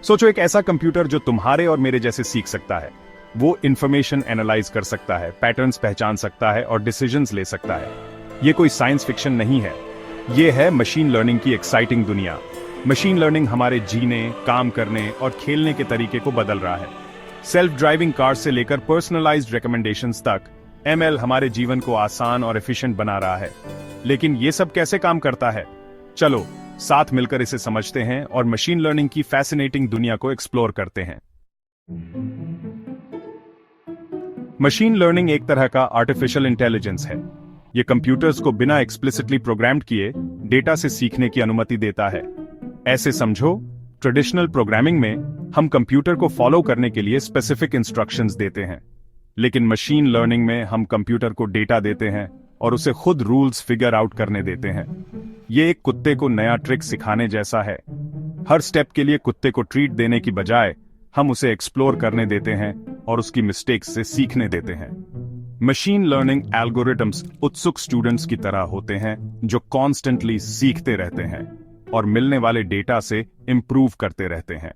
सोचो एक ऐसा कंप्यूटर जो तुम्हारे और मेरे जैसे सीख सकता है। वो इंफॉर्मेशन एनालाइज कर सकता है, पैटर्न्स पहचान सकता है और डिसीजंस ले सकता है। ये कोई साइंस फिक्शन नहीं है, ये है मशीन लर्निंग की एक्साइटिंग दुनिया। मशीन लर्निंग हमारे जीने, काम करने और खेलने के तरीके को बदल रहा है। सेल्फ ड्राइविंग कार से लेकर पर्सनलाइज्ड रिकमेंडेशंस तक एमएल हमारे जीवन को आसान और एफिशिएंट बना रहा है। लेकिन ये सब कैसे काम करता है? चलो साथ मिलकर इसे समझते हैं और मशीन लर्निंग की फैसिनेटिंग दुनिया को एक्सप्लोर करते हैं। मशीन लर्निंग एक तरह का आर्टिफिशियल इंटेलिजेंस है। यह कंप्यूटर्स को बिना एक्सप्लिसिटली प्रोग्राम्ड किए डेटा से सीखने की अनुमति देता है। ऐसे समझो, ट्रेडिशनल प्रोग्रामिंग में हम कंप्यूटर को फॉलो करने के लिए स्पेसिफिक इंस्ट्रक्शंस देते हैं, लेकिन मशीन लर्निंग में हम कंप्यूटर को डेटा देते हैं और उसे खुद रूल्स फिगर आउट करने देते हैं। ये एक कुत्ते को नया ट्रिक सिखाने जैसा है। हर स्टेप के लिए कुत्ते को ट्रीट देने की बजाय हम उसे एक्सप्लोर करने देते हैं और उसकी मिस्टेक्स से सीखने देते हैं। मशीन लर्निंग एल्गोरिथम्स उत्सुक स्टूडेंट्स की तरह होते हैं जो कॉन्स्टेंटली सीखते रहते हैं और मिलने वाले डेटा से इंप्रूव करते रहते हैं।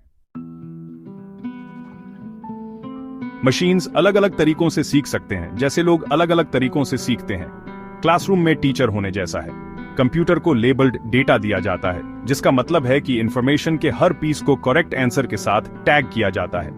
मशीन्स अलग अलग तरीकों से सीख सकते हैं, जैसे लोग अलग अलग तरीकों से सीखते हैं। क्लासरूम में टीचर होने जैसा है। कंप्यूटर को लेबल्ड डेटा दिया जाता है, जिसका मतलब है कि इंफॉर्मेशन के हर पीस को करेक्ट आंसर के साथ टैग किया जाता है।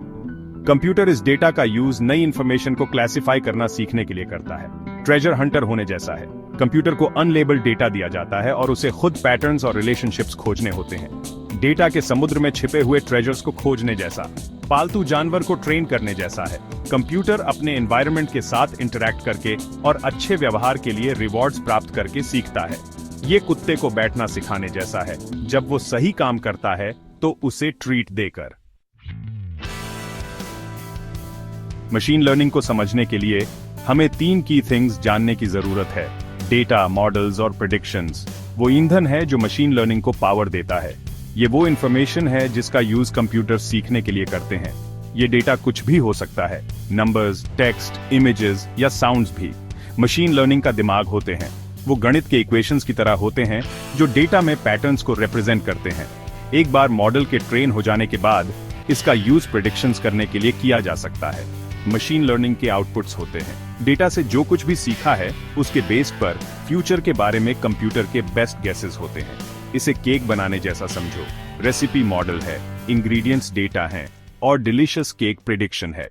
कंप्यूटर इस डेटा का यूज नई इंफॉर्मेशन को क्लासिफाई करना सीखने के लिए करता है। ट्रेजर हंटर होने जैसा है। कंप्यूटर को अनलेबल्ड डेटा दिया जाता है और उसे खुद पैटर्न्स और रिलेशनशिप्स खोजने होते हैं। डेटा के समुद्र में छिपे हुए ट्रेजर्स को खोजने जैसा। पालतू जानवर को ट्रेन करने जैसा है। कंप्यूटर अपने एनवायरनमेंट के साथ इंटरैक्ट करके और अच्छे व्यवहार के लिए रिवॉर्ड्स प्राप्त करके सीखता है। ये कुत्ते को बैठना सिखाने जैसा है। जब वो सही काम करता है तो उसे ट्रीट देकर। मशीन लर्निंग को समझने के लिए हमें 3 की थिंग्स जानने की जरूरत है। डेटा, मॉडल्स और प्रेडिक्शंस। वो ईंधन है जो मशीन लर्निंग को पावर देता है। ये वो इंफॉर्मेशन है जिसका यूज कंप्यूटर सीखने के लिए करते हैं। ये डेटा कुछ भी हो सकता है, नंबर्स, टेक्स्ट, इमेजेस या साउंड्स भी। मशीन लर्निंग का दिमाग होते हैं। वो गणित के इक्वेशंस की तरह होते हैं जो डेटा में पैटर्न्स को रिप्रेजेंट करते हैं। एक बार मॉडल के ट्रेन हो जाने के बाद इसका यूज प्रेडिक्शंस करने के लिए किया जा सकता है। मशीन लर्निंग के आउटपुट्स होते हैं। डेटा से जो कुछ भी सीखा है उसके बेस पर फ्यूचर के बारे में कंप्यूटर के बेस्ट गेसेस होते हैं। इसे केक बनाने जैसा समझो। रेसिपी मॉडल है, इंग्रेडिएंट्स डेटा हैं और डिलीशियस केक प्रेडिक्शन है।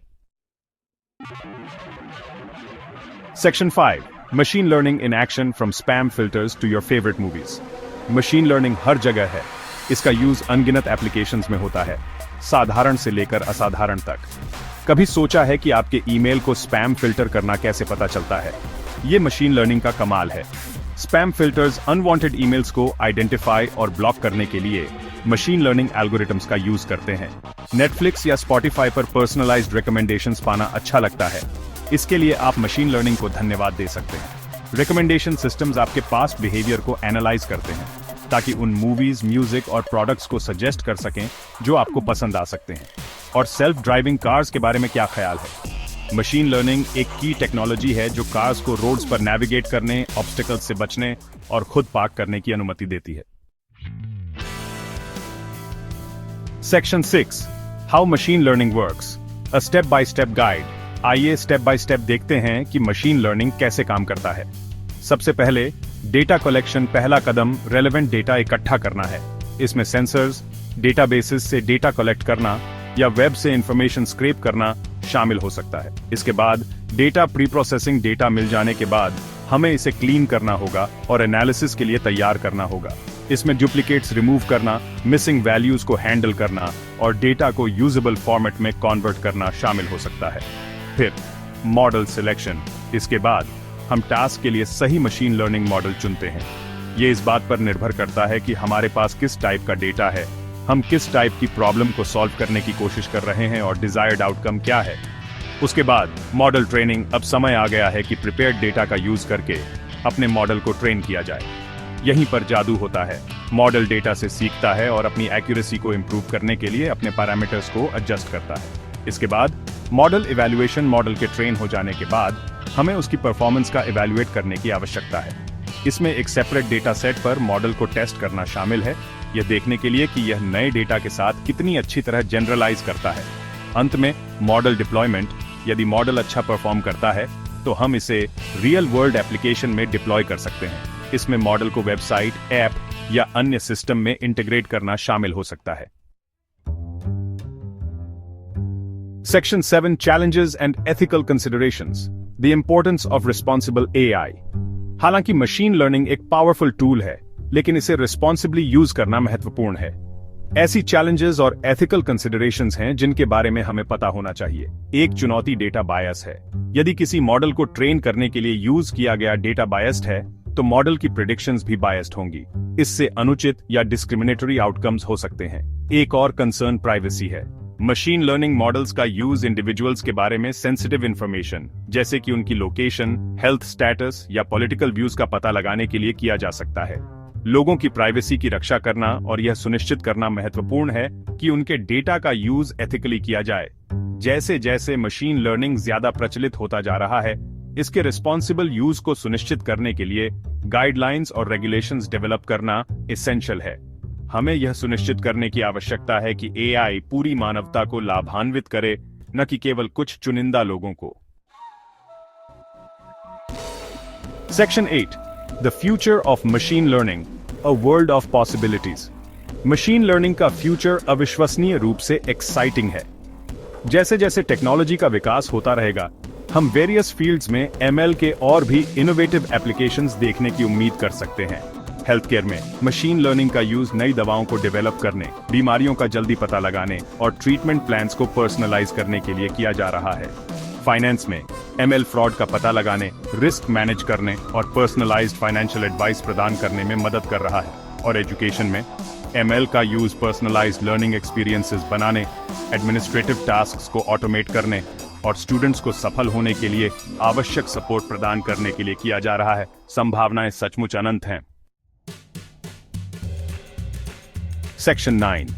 Section 5, machine learning in action from spam filters to your favourite movies. Machine learning हर जगह है। इसका यूज अनगिनत एप्लीकेशंस में होता है, साधारण से लेकर असाधारण तक। कभी सोचा है कि आपके ईमेल को स्पैम फिल्टर करना कैसे पता चलता है? ये मशीन लर्निंग का कमाल है। स्पैम फिल्टर्स अनवांटेड ईमेल्स को आइडेंटिफाई और ब्लॉक करने के लिए मशीन लर्निंग एल्गोरिथम्स का यूज करते हैं। नेटफ्लिक्स या स्पॉटिफाई पर पर्सनलाइज्ड रिकमेंडेशंस पाना अच्छा लगता है। इसके लिए आप मशीन लर्निंग को धन्यवाद दे सकते हैं। रिकमेंडेशन सिस्टम्स आपके पास्ट बिहेवियर को एनालाइज करते हैं ताकि उन मूवीज, म्यूजिक और प्रोडक्ट्स को सजेस्ट कर सकें जो आपको पसंद आ सकते हैं। और सेल्फ ड्राइविंग कार्स के बारे में क्या ख्याल है? मशीन लर्निंग एक की टेक्नोलॉजी है जो कार्स को रोड्स पर नेविगेट करने, ऑब्स्टिकल्स से बचने और खुद पार्क करने की अनुमति देती है। Section 6, how machine learning works, a step by step guide. आइए स्टेप बाय स्टेप देखते हैं कि मशीन लर्निंग कैसे काम करता है। सबसे पहले डेटा कलेक्शन। पहला कदम रेलेवेंट डेटा इकट्ठा करना है। इसमें सेंसर्स, डेटाबेसेस से डेटा कलेक्ट करना या वेब से इंफॉर्मेशन स्क्रैप करना शामिल हो सकता है। इसके बाद डेटा प्री प्रोसेसिंग। डेटा मिल जाने के बाद हमें इसे क्लीन करना होगा और एनालिसिस के लिए तैयार करना होगा। इसमें डुप्लीकेट्स रिमूव करना, मिसिंग वैल्यूज को हैंडल करना और डेटा को यूजेबल फॉर्मेट में कन्वर्ट करना शामिल हो सकता है। फिर मॉडल सिलेक्शन। इसके बाद हम टास्क के लिए सही मशीन लर्निंग मॉडल चुनते हैं। ये इस बात पर निर्भर करता है कि हमारे पास किस टाइप का डेटा है, हम किस टाइप की प्रॉब्लम को सॉल्व करने की कोशिश कर रहे हैं और डिजायर्ड आउटकम क्या है। उसके बाद मॉडल ट्रेनिंग। अब समय आ गया है कि प्रिपेयर्ड डेटा का यूज करके अपने मॉडल को ट्रेन किया जाए। यहीं पर जादू होता है। मॉडल डेटा से सीखता है और अपनी एक्यूरेसी को इंप्रूव करने के लिए अपने पैरामीटर्स को एडजस्ट करता है। इसके बाद मॉडल इवैल्यूएशन। मॉडल के ट्रेन हो जाने के बाद हमें उसकी परफॉर्मेंस का इवैल्यूएट करने की आवश्यकता है। इसमें एक सेपरेट डेटा सेट पर मॉडल को टेस्ट करना शामिल है यह देखने के लिए कि यह नए डेटा के साथ कितनी अच्छी तरह जनरलाइज करता है। अंत में मॉडल डिप्लॉयमेंट, यदि मॉडल अच्छा परफॉर्म करता है तो हम इसे रियल वर्ल्ड एप्लीकेशन में डिप्लॉय कर सकते हैं। इसमें मॉडल को वेबसाइट, ऐप या अन्य सिस्टम में इंटीग्रेट करना शामिल हो सकता है। Section 7 Challenges and Ethical Considerations. The Importance of Responsible AI. हालांकि मशीन लर्निंग एक पावरफुल टूल है, लेकिन इसे रिस्पॉन्सिबली यूज करना महत्वपूर्ण है। ऐसी चैलेंजेस और एथिकल कंसिडरेशंस हैं जिनके बारे में हमें पता होना चाहिए। एक चुनौती डेटा बायस है। यदि किसी मॉडल को ट्रेन करने के लिए यूज किया गया डेटा बायस्ड है, तो मॉडल की प्रेडिक्शंस भी बायस्ड होंगी। इससे अनुचित या डिस्क्रिमिनेटरी आउटकम्स हो सकते हैं। एक और कंसर्न प्राइवेसी है। मशीन लर्निंग मॉडल्स का यूज इंडिविजुअल्स के बारे में सेंसिटिव इंफॉर्मेशन, जैसे कि उनकी लोकेशन, हेल्थ स्टेटस या पॉलिटिकल व्यूज का पता लगाने के लिए किया जा सकता है। लोगों की प्राइवेसी की रक्षा करना और यह सुनिश्चित करना महत्वपूर्ण है कि उनके डेटा का यूज एथिकली किया जाए। जैसे जैसे मशीन लर्निंग ज्यादा प्रचलित होता जा रहा है, इसके रिस्पॉन्सिबल यूज को सुनिश्चित करने के लिए गाइडलाइंस और रेगुलेशंस डेवलप करना एसेंशियल है। हमें यह सुनिश्चित करने की आवश्यकता है कि एआई पूरी मानवता को लाभान्वित करे, न कि केवल कुछ चुनिंदा लोगों को। Section 8. The future of machine learning, a world of possibilities. Machine learning का फ्यूचर अविश्वसनीय रूप से एक्साइटिंग है। जैसे जैसे टेक्नोलॉजी का विकास होता रहेगा, हम वेरियस फील्ड्स में एमएल के और भी इनोवेटिव एप्लीकेशंस देखने की उम्मीद कर सकते हैं। हेल्थ केयर में मशीन लर्निंग का यूज नई दवाओं को डेवलप करने, बीमारियों का जल्दी पता लगाने और ट्रीटमेंट प्लान्स को पर्सनलाइज करने के लिए किया जा रहा है। फाइनेंस में एमएल फ्रॉड का पता लगाने, रिस्क मैनेज करने और पर्सनलाइज्ड फाइनेंशियल एडवाइस प्रदान करने में मदद कर रहा है। और एजुकेशन में एमएल का यूज पर्सनलाइज्ड लर्निंग एक्सपीरियंसेस बनाने, एडमिनिस्ट्रेटिव टास्क्स को ऑटोमेट करने और स्टूडेंट्स को सफल होने के लिए आवश्यक सपोर्ट प्रदान करने के लिए किया जा रहा है। संभावनाएं सचमुच अनंत हैं। Section 9.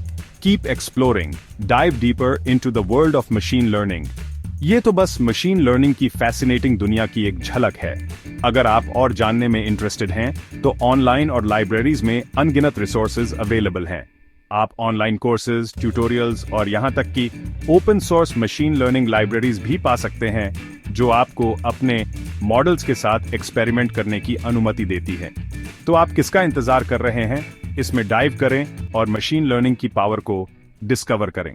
Keep exploring. Dive deeper into the world of machine learning. ये तो बस मशीन लर्निंग की फैसिनेटिंग दुनिया की एक झलक है। अगर आप और जानने में इंटरेस्टेड हैं, तो ऑनलाइन और लाइब्रेरीज में अनगिनत रिसोर्सेज अवेलेबल हैं। आप ऑनलाइन कोर्सेज, ट्यूटोरियल्स और यहां तक कि open source machine learning libraries भी पा सकते हैं, जो आपको अपने मॉडल्स के साथ एक्सपेरिमेंट करने की अनुमति देती है। तो आप किसका इंतजार कर रहे हैं? इसमें डाइव करें और मशीन लर्निंग की पावर को डिस्कवर करें।